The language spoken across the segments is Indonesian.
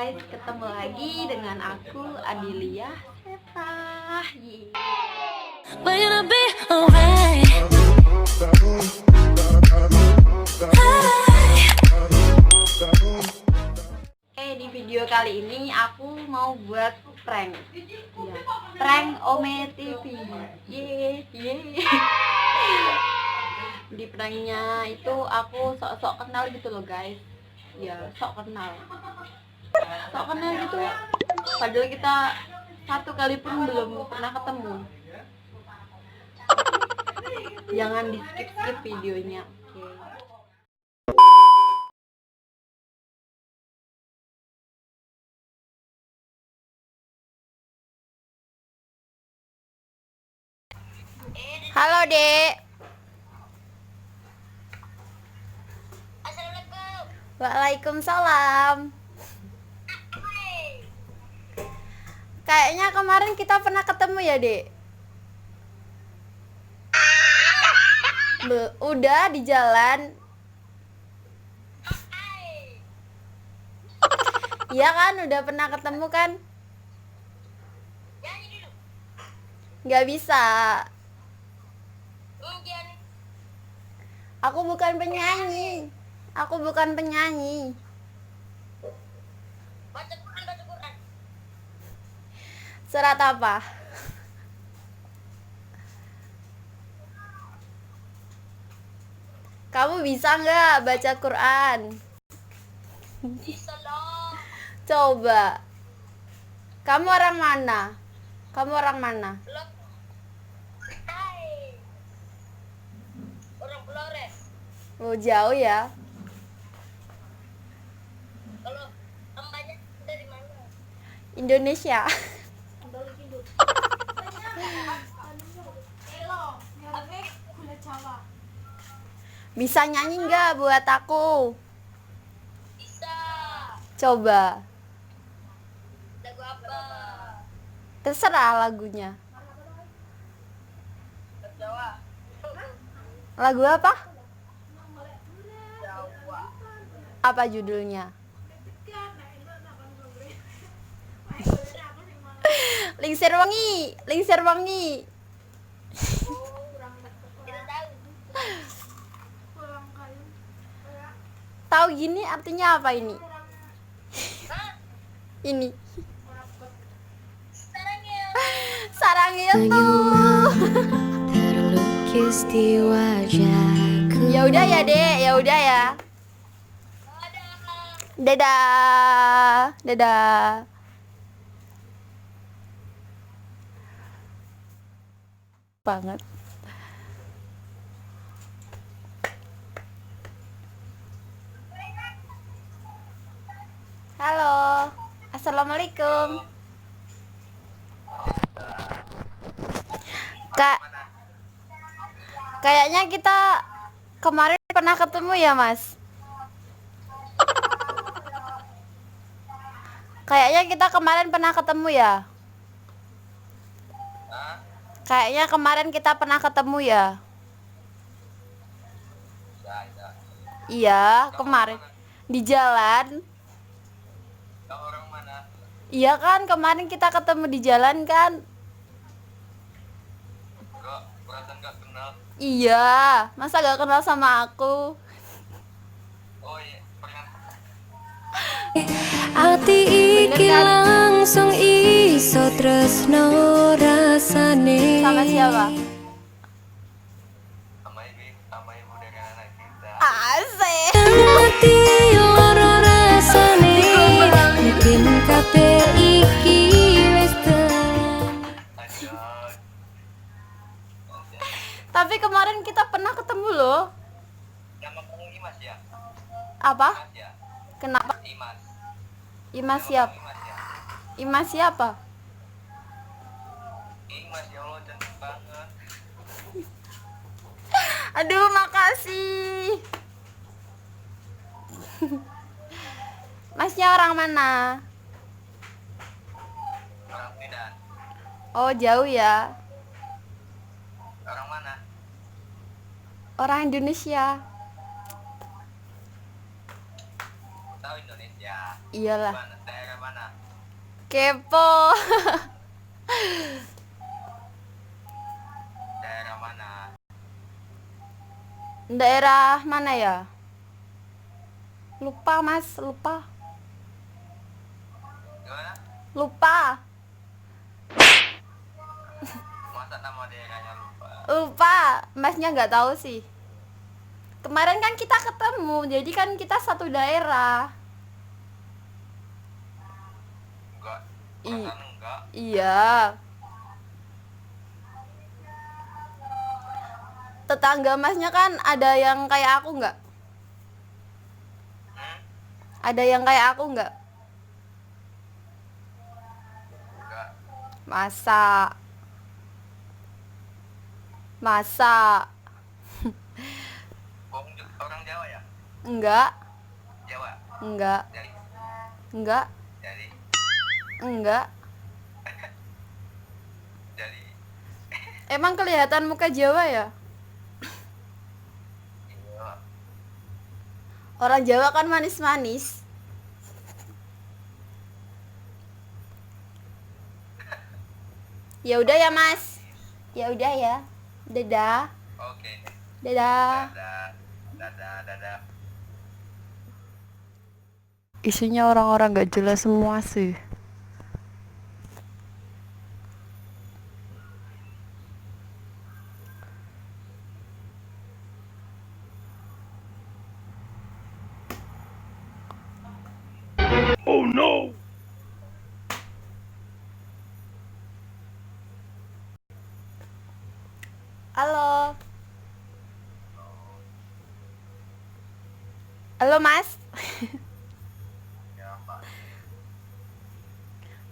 guys, ketemu lagi dengan aku Adilia Seta. We're gonna be alright. Di video kali ini aku mau buat prank. Ya, prank Ome TV. Di pranknya itu aku sok-sok kenal gitu loh guys. Ya, sok kenal gitu. Padahal kita satu kali pun belum pernah ketemu. Jangan di skip videonya. Oke. Halo Dek. Assalamualaikum. Waalaikumsalam. Kayaknya kemarin kita pernah ketemu ya Dek. Udah di jalan. Iya kan, udah pernah ketemu kan? Nyanyi dulu. Nggak bisa. Jangan. Aku bukan penyanyi. Baca Quran. Surat apa? Kamu bisa nggak baca Quran? Bisa dong. Coba. Kamu orang mana? Belum. Hai. Orang Flores. Oh, jauh ya. Kalau ambanya dari mana? Indonesia. Bisa nyanyi nggak buat aku? Bisa. Coba. Lagu apa? Terserah lagunya. Jawa. Lagu apa? Jawa. Apa judulnya? Lingsir wangi. Kita tahu. Tahu gini artinya apa ini? Hah? Ini. Sarangnya. Sarang itu. Terlukis di wajahku. Ya udah ya, Dek. Ya udah ya. Ada. Dadah. Banget. Halo. Assalamualaikum. Kak. Kayaknya kita kemarin pernah ketemu ya, Mas? Kayaknya kita kemarin pernah ketemu ya? Kayaknya kemarin kita pernah ketemu ya? Iya, kemarin di jalan. Orang mana? Iya kan, kemarin kita ketemu di jalan kan? Enggak, perasaan enggak kenal. Iya, masa gak kenal sama aku? Oh iya, pernah. Ati iki Bener kan? langsung iso tresno rasane. Sama siapa? Sama ibu dengan anak kita. Asik. Ati loro rasane. Mungkin kabeh iki wis tenan. Lanjut. Tapi kemarin kita pernah ketemu loh. Nama kamu Imas ya? Apa? Imas ya? Kenapa? Imas. Imas Nama siapa? kamu Imas ya? Imas siapa? Imas ya Allah, cantik banget. Aduh, makasih. Masnya orang mana? Orang Medan. Oh, jauh ya. Orang mana? Orang Indonesia. Tahu Indonesia. Iyalah. Mana? Daerah mana? Kepo. Daerah mana? Daerah mana ya? Lupa mas, lupa. Gimana? Lupa. Masa nama daerahnya lupa? Lupa. Masnya nggak tahu sih. Kemarin kan kita ketemu, jadi kan kita satu daerah. Enggak. I- Perasaan enggak. Iya. Tetangga masnya kan ada yang kayak aku nggak? Hmm? Ada yang kayak aku nggak? Enggak. Masa? Masa? Orang Jawa ya? Enggak, Jawa. enggak, Dari enggak, dari enggak. dari Emang kelihatan muka Jawa ya? iya. Orang Jawa kan manis-manis. Ya udah ya mas. Ya udah ya. Dadah. Oke. Dadah. Dadah. Dadah, dadah. Isinya orang-orang gak jelas semua sih. Oh no. Halo. Halo mas. Ya, Pak.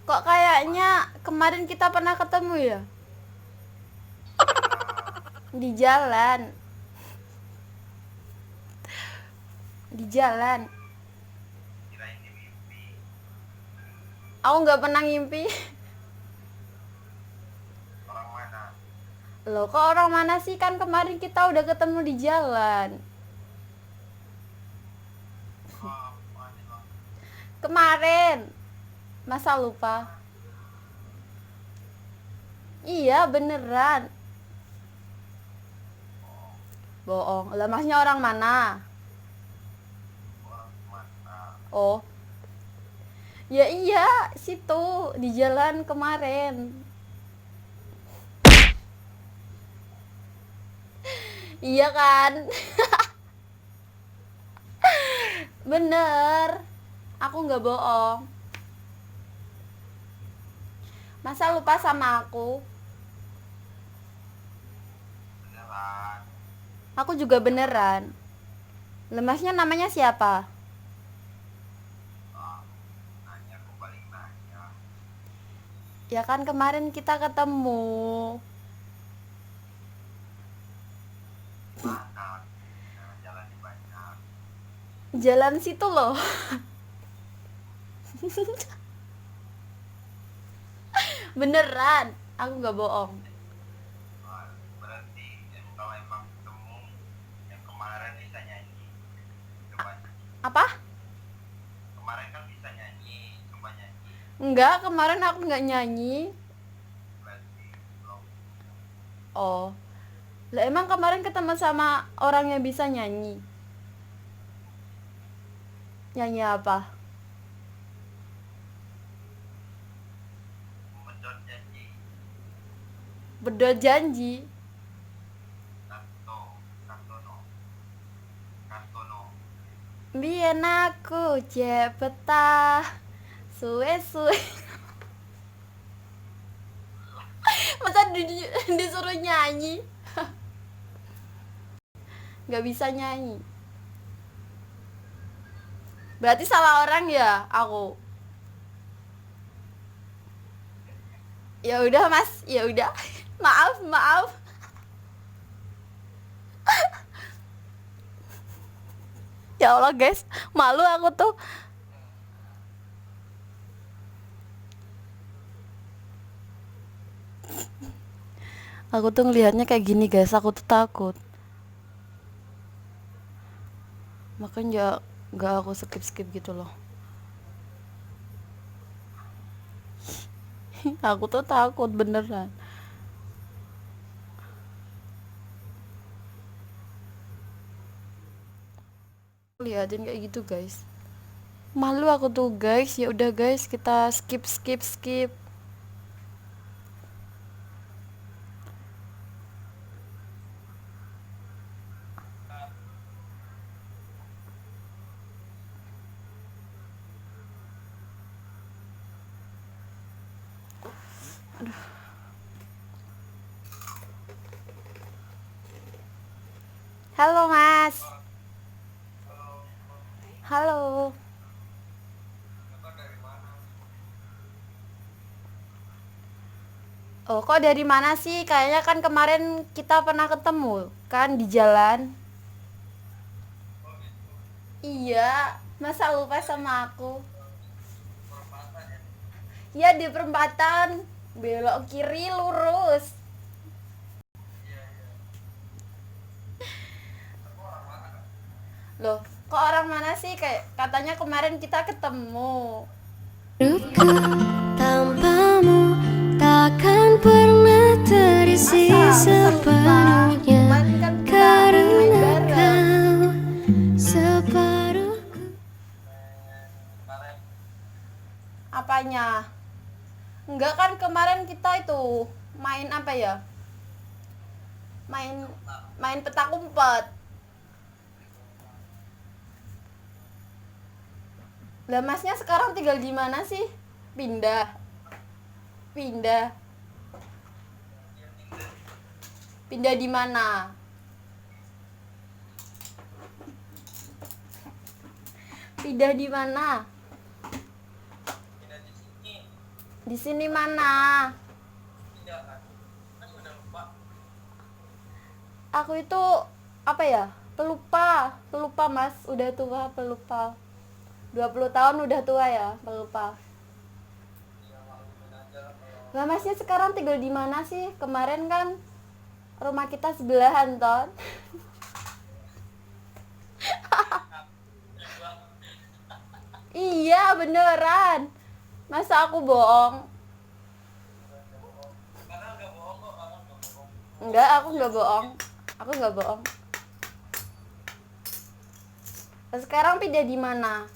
Kok kayaknya kemarin kita pernah ketemu ya? Di jalan. Di jalan. Kirain di mimpi. Aku nggak pernah ngimpi. Orang mana? Loh, kok orang mana sih? Kan kemarin kita udah ketemu di jalan. Oh, mana Bang? Kemarin. Masa lupa? Iya, beneran. Bohong. Lah masnya orang mana? Orang mana? Oh. Ya iya, situ di jalan kemarin. Iya kan? Bener. Aku nggak bohong. Masa lupa sama aku? Beneran. Aku juga beneran. Lemasnya namanya siapa? Ah, nanya aku paling nanya. Ya kan kemarin kita ketemu. Mana? Jalan di banyak. Jalan situ loh. Beneran. Aku nggak bohong. Ah, berarti kalau emang ketemu yang kemarin bisa nyanyi. Coba. Apa? Kemarin kan bisa nyanyi. Coba nyanyi. Enggak, kemarin aku nggak nyanyi. Berarti belum. Oh. Lah emang kemarin ketemu sama orang yang bisa nyanyi. Nyanyi apa? Medot janji. Bedot janji. Kartono. Kartono. Biyen aku cek betah. Suwe-suwe. Masa disuruh nyanyi? Nggak bisa nyanyi. Berarti salah orang ya aku. Ya udah mas, ya udah. Maaf, maaf. Ya Allah guys, malu aku tuh. Aku tuh ngelihatnya kayak gini guys, aku tuh takut. Makanya nggak aku skip gitu loh. Aku tuh takut beneran. Liatin kayak gitu guys, malu aku tuh guys. Ya udah guys, kita skip. Halo mas. Halo. Oh, kok dari mana sih? Kayaknya kan kemarin kita pernah ketemu kan di jalan. Iya, masa lupa sama aku? Iya, di perempatan. Belok kiri lurus. Loh, kok orang mana sih? Kayak katanya kemarin kita ketemu. Duka tanpamu takkan pernah terisi sepenuhnya, Kemarin kan kita main karena bareng. kau separuhku. Apanya? Enggak kan kemarin kita itu main apa ya? Main petak umpet. Lah masnya sekarang tinggal di mana sih? Pindah. Pindah di mana? Pindah di mana? Di sini mana? Aku itu apa ya? Pelupa mas, udah tua pelupa. 20 tahun udah tua ya, pelupa. Lah masnya sekarang tinggal di mana sih? Kemarin kan rumah kita sebelahan, Ton. Iya, beneran. Masa aku bohong? Enggak, aku nggak bohong. Aku nggak bohong. Lah sekarang pindah di mana?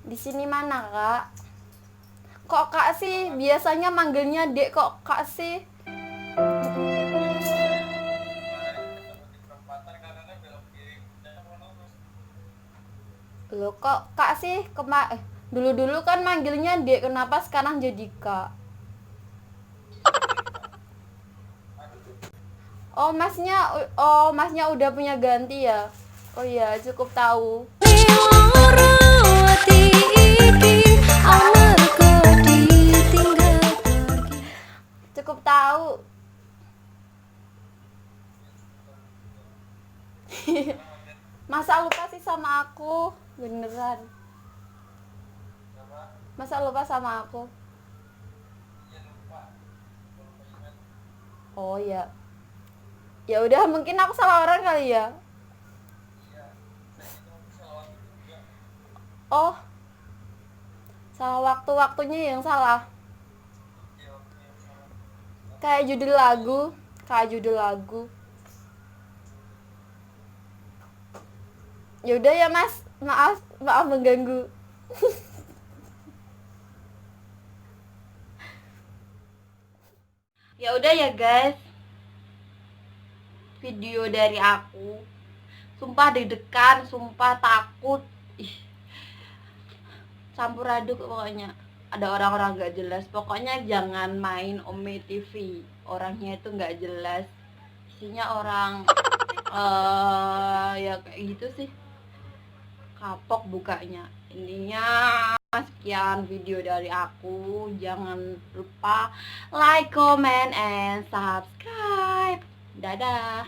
Di sini mana, Kak? Kok Kak sih? Biasanya manggilnya Dek, kok Kak sih? Loh, kok Kak sih? Dulu-dulu kan manggilnya Dek, kenapa sekarang jadi Kak? Masnya udah punya ganti ya? Oh iya, cukup tahu. Loro ati iki amarga ditinggal pergi. Cukup tahu. Masa lupa sih sama aku? Beneran. Masa lupa sama aku? Oh ya. Ya udah, mungkin aku salah orang kali ya. Oh. Salah waktunya yang salah. Kayak judul lagu. Ya udah ya, Mas. Maaf mengganggu. Ya udah ya, guys. Video dari aku. Sumpah deg-degan, sumpah takut. Ih. Campur aduk pokoknya. Ada orang-orang gak jelas. Pokoknya jangan main Ome TV. Orangnya itu gak jelas. Isinya orang ya kayak gitu sih. Kapok bukanya. Intinya sekian video dari aku. Jangan lupa like, comment, and subscribe. Dadah.